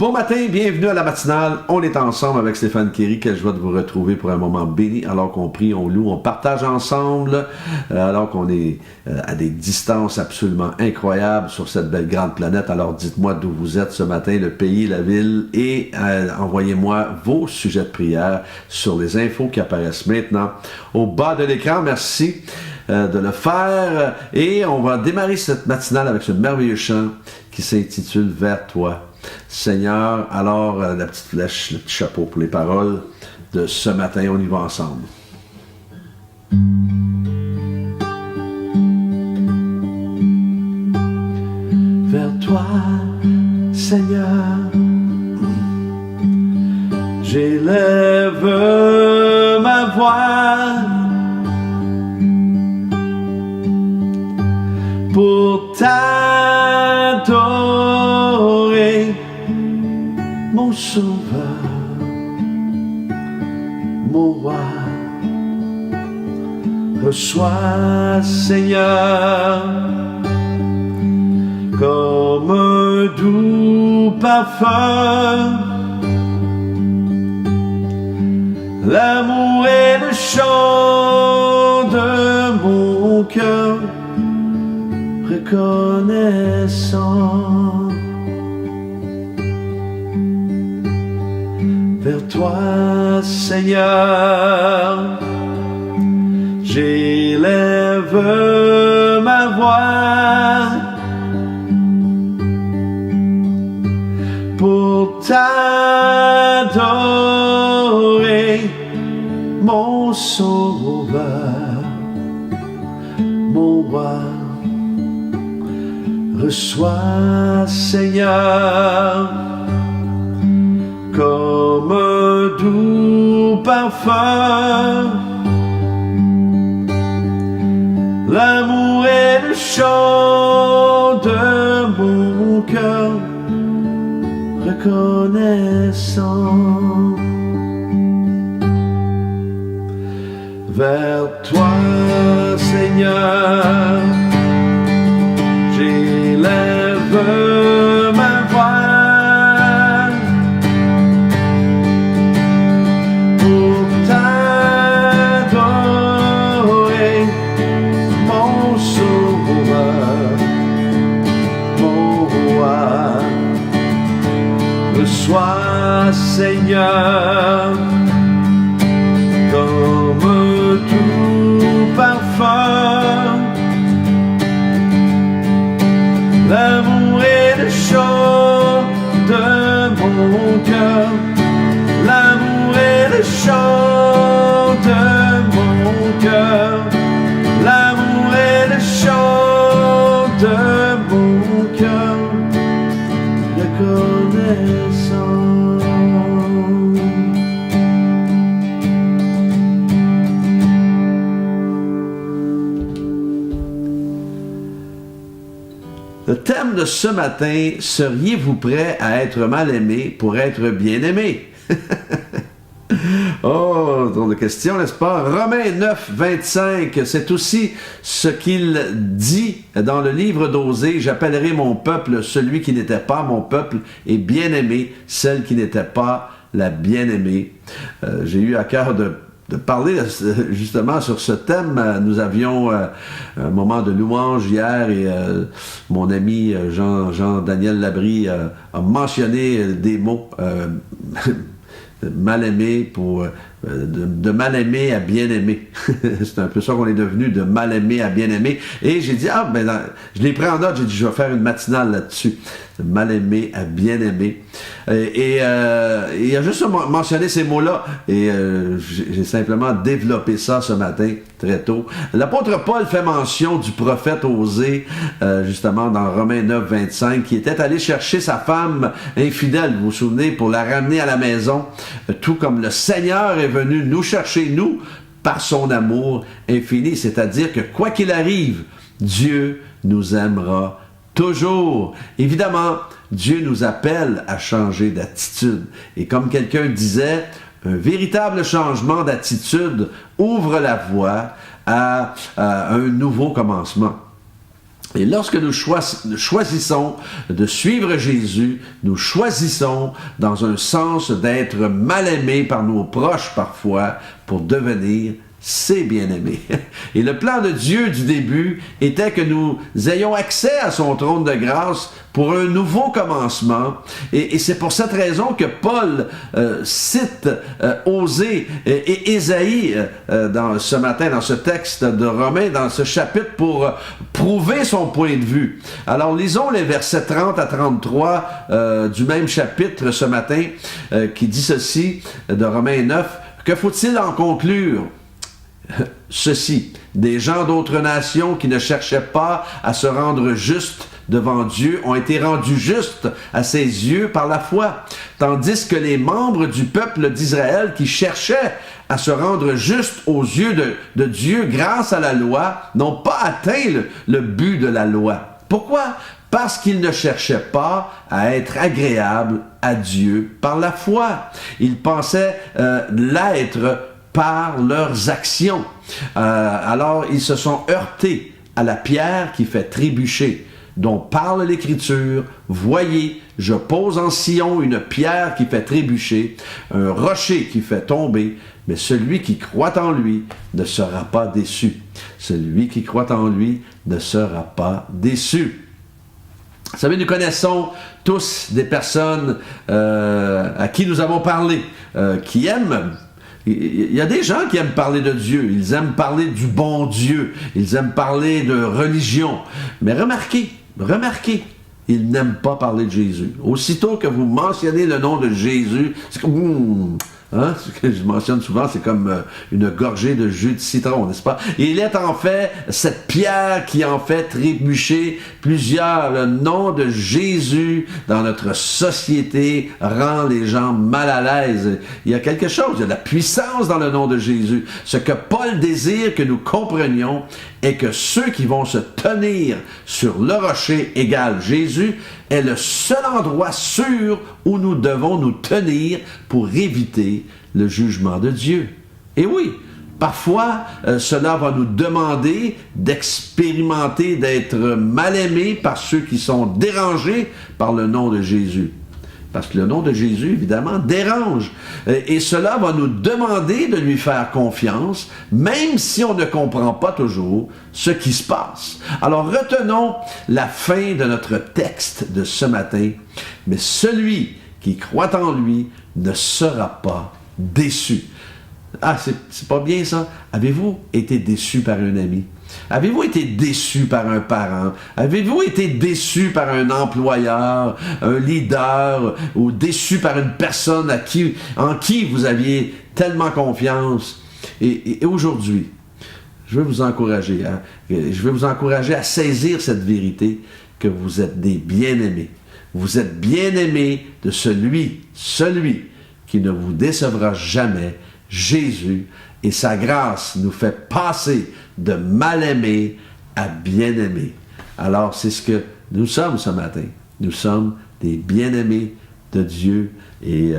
Bon matin, bienvenue à la matinale. On est ensemble avec Stéphane Kéry. Quelle joie de vous retrouver pour un moment béni, alors qu'on prie, on loue, on partage ensemble, alors qu'on est à des distances absolument incroyables sur cette belle grande planète. Alors dites-moi d'où vous êtes ce matin, le pays, la ville, et envoyez-moi vos sujets de prière sur les infos qui apparaissent maintenant au bas de l'écran. Merci de le faire. Et on va démarrer cette matinale avec ce merveilleux chant qui s'intitule « Vers toi ». Seigneur, alors la petite flèche, le petit chapeau pour les paroles de ce matin, on y va ensemble. Vers toi, Seigneur, j'élève ma voix pour t'adorer, mon sauveur, mon roi. Reçois, Seigneur, comme un doux parfum, l'amour est le chant de mon cœur, reconnaissant. Vers toi, Seigneur, j'élève ma voix pour t'adorer, mon sauveur, mon roi. Reçois, Seigneur, comme un doux parfum, l'amour est le chant de mon cœur, reconnaissant. Vers toi, Seigneur, j'élève ma voix pour t'adorer, mon sauveur, mon roi. Reçois, Seigneur, comme un doux parfum, l'amour est le chant de mon cœur, l'amour est le chant de mon cœur, l'amour est le chant de mon cœur, reconnaissant. Le thème de ce matin, seriez-vous prêt à être mal aimé pour être bien aimé? Oh, drôle de question, n'est-ce pas? Romains 9, 25, c'est aussi ce qu'il dit dans le livre d'Osée. J'appellerai mon peuple celui qui n'était pas mon peuple, et bien-aimé celle qui n'était pas la bien-aimée. J'ai eu à cœur de parler justement sur ce thème. Nous avions un moment de louange hier et mon ami Jean-Daniel Labrie a mentionné des mots mal aimé pour de mal aimé à bien aimé. C'est un peu ça qu'on est devenu, de mal aimé à bien aimé. Et j'ai dit, je l'ai pris en note, j'ai dit, je vais faire une matinale là-dessus. De mal aimé à bien aimé. Et il a juste mentionné ces mots-là. Et j'ai simplement développé ça ce matin, très tôt. L'apôtre Paul fait mention du prophète Osée, justement dans Romains 9, 25, qui était allé chercher sa femme infidèle, vous vous souvenez, pour la ramener à la maison, tout comme le Seigneur est venu nous chercher, nous, par son amour infini. C'est-à-dire que quoi qu'il arrive, Dieu nous aimera toujours. Évidemment, Dieu nous appelle à changer d'attitude. Et comme quelqu'un disait, un véritable changement d'attitude ouvre la voie à un nouveau commencement. Et lorsque nous choisissons de suivre Jésus, nous choisissons dans un sens d'être mal aimés par nos proches parfois pour devenir ses bien-aimés. Et le plan de Dieu du début était que nous ayons accès à son trône de grâce pour un nouveau commencement. Et c'est pour cette raison que Paul cite Osée et Ésaïe ce matin, dans ce texte de Romains, dans ce chapitre, pour prouver son point de vue. Alors, lisons les versets 30 à 33 du même chapitre ce matin, qui dit ceci, de Romains 9. « Que faut-il en conclure? Ceci, des gens d'autres nations qui ne cherchaient pas à se rendre justes devant Dieu ont été rendus justes à ses yeux par la foi, tandis que les membres du peuple d'Israël qui cherchaient à se rendre justes aux yeux de Dieu grâce à la loi n'ont pas atteint le but de la loi. Pourquoi? Parce qu'ils ne cherchaient pas à être agréables à Dieu par la foi. Ils pensaient l'être par leurs actions. Alors, ils se sont heurtés à la pierre qui fait trébucher, dont parle l'Écriture. Voyez, je pose en Sion une pierre qui fait trébucher, un rocher qui fait tomber, mais celui qui croit en lui ne sera pas déçu. Celui qui croit en lui ne sera pas déçu. Vous savez, nous connaissons tous des personnes à qui nous avons parlé, qui aiment. Il y a des gens qui aiment parler de Dieu, ils aiment parler du bon Dieu, ils aiment parler de religion. Mais remarquez, ils n'aiment pas parler de Jésus. Aussitôt que vous mentionnez le nom de Jésus, c'est comme... Hein? Ce que je mentionne souvent, c'est comme une gorgée de jus de citron, n'est-ce pas? Et il est en fait cette pierre qui en fait trébucher plusieurs. Le nom de Jésus dans notre société rend les gens mal à l'aise. Il y a quelque chose, il y a de la puissance dans le nom de Jésus. Ce que Paul désire que nous comprenions est que ceux qui vont se tenir sur le rocher égal Jésus est le seul endroit sûr où nous devons nous tenir pour éviter le jugement de Dieu. Et oui, parfois, cela va nous demander d'expérimenter, d'être mal aimés par ceux qui sont dérangés par le nom de Jésus. Parce que le nom de Jésus, évidemment, dérange. Et cela va nous demander de lui faire confiance, même si on ne comprend pas toujours ce qui se passe. Alors, retenons la fin de notre texte de ce matin. Mais celui qui croit en lui ne sera pas déçu. Ah, c'est pas bien ça? Avez-vous été déçu par un ami? Avez-vous été déçu par un parent? Avez-vous été déçu par un employeur, un leader, ou déçu par une personne en qui vous aviez tellement confiance? Et aujourd'hui, je vais vous encourager à saisir cette vérité que vous êtes des bien-aimés. Vous êtes bien-aimés de celui qui ne vous décevra jamais, Jésus, et sa grâce nous fait passer de mal-aimé à bien-aimé. Alors, c'est ce que nous sommes ce matin. Nous sommes des bien-aimés de Dieu et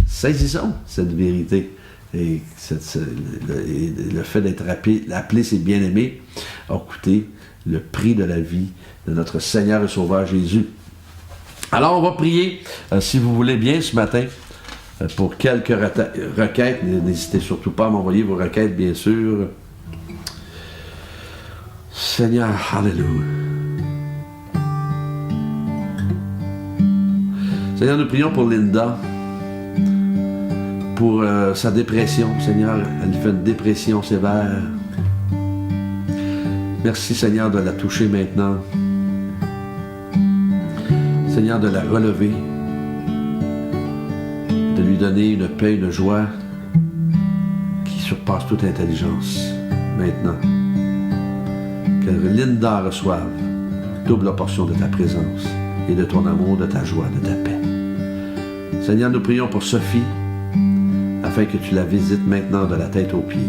saisissons cette vérité. Et le fait d'être appelé ses bien-aimés a coûté le prix de la vie de notre Seigneur et Sauveur Jésus. Alors, on va prier, si vous voulez bien, ce matin, pour quelques requêtes. N'hésitez surtout pas à m'envoyer vos requêtes, bien sûr. Seigneur, alléluia. Seigneur, nous prions pour Linda, pour sa dépression. Seigneur, elle fait une dépression sévère. Merci, Seigneur, de la toucher maintenant. Seigneur, de la relever, de lui donner une paix, une joie qui surpasse toute intelligence maintenant. Que Linda reçoive double portion de ta présence et de ton amour, de ta joie, de ta paix. Seigneur, nous prions pour Sophie, afin que tu la visites maintenant de la tête aux pieds.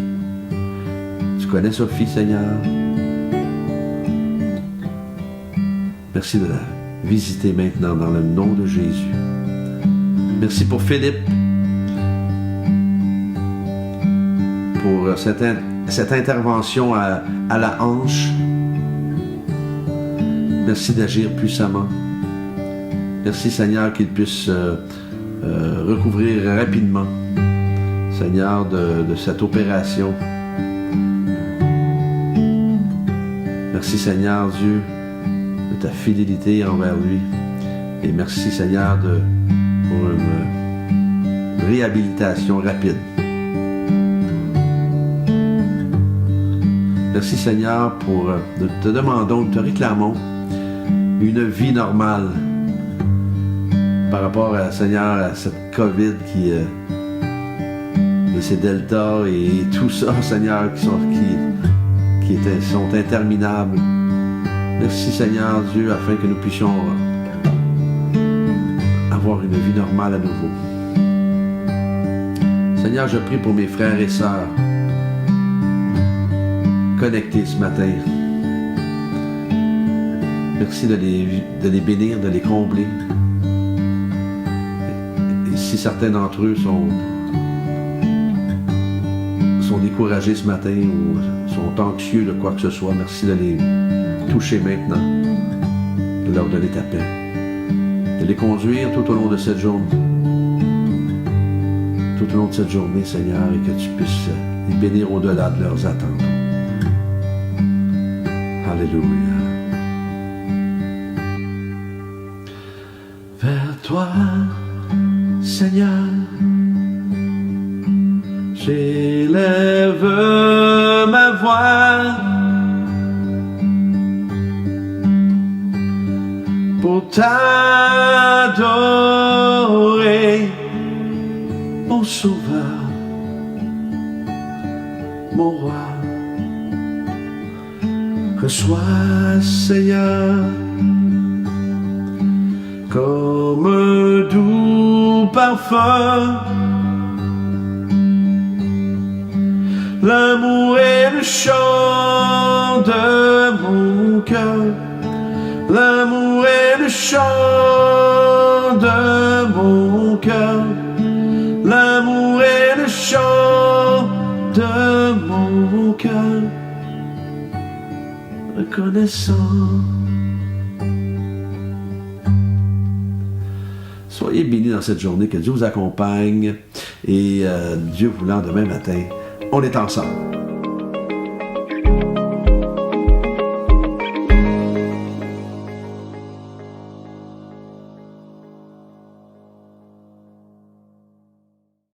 Tu connais Sophie, Seigneur? Merci de la visiter maintenant dans le nom de Jésus. Merci pour Philippe, pour cette intervention à la hanche. Merci d'agir puissamment. Merci, Seigneur, qu'il puisse recouvrir rapidement, Seigneur, de cette opération. Merci, Seigneur Dieu, de ta fidélité envers lui. Et merci, Seigneur, pour une réhabilitation rapide. Merci, Seigneur, pour nous te demandons, nous te réclamons une vie normale par rapport à, Seigneur, à cette COVID et ces deltas et tout ça, Seigneur, qui sont interminables. Merci, Seigneur Dieu, afin que nous puissions avoir une vie normale à nouveau. Seigneur, je prie pour mes frères et sœurs connectés ce matin. Merci de les bénir, de les combler. Et si certains d'entre eux sont découragés ce matin ou sont anxieux de quoi que ce soit, merci de les toucher maintenant, de leur donner ta paix, de les conduire tout au long de cette journée. Tout au long de cette journée, Seigneur, et que tu puisses les bénir au-delà de leurs attentes. Alléluia. Vers toi, Seigneur, j'élève ma voix pour t'adorer, mon Sauveur, mon Roi. Reçois, Seigneur, comme un doux parfum, l'amour est le chant de mon cœur. L'amour est le chant de mon cœur. L'amour est le chant de mon cœur. Reconnaissant. Soyez bénis dans cette journée, que Dieu vous accompagne et Dieu voulant, demain matin, on est ensemble.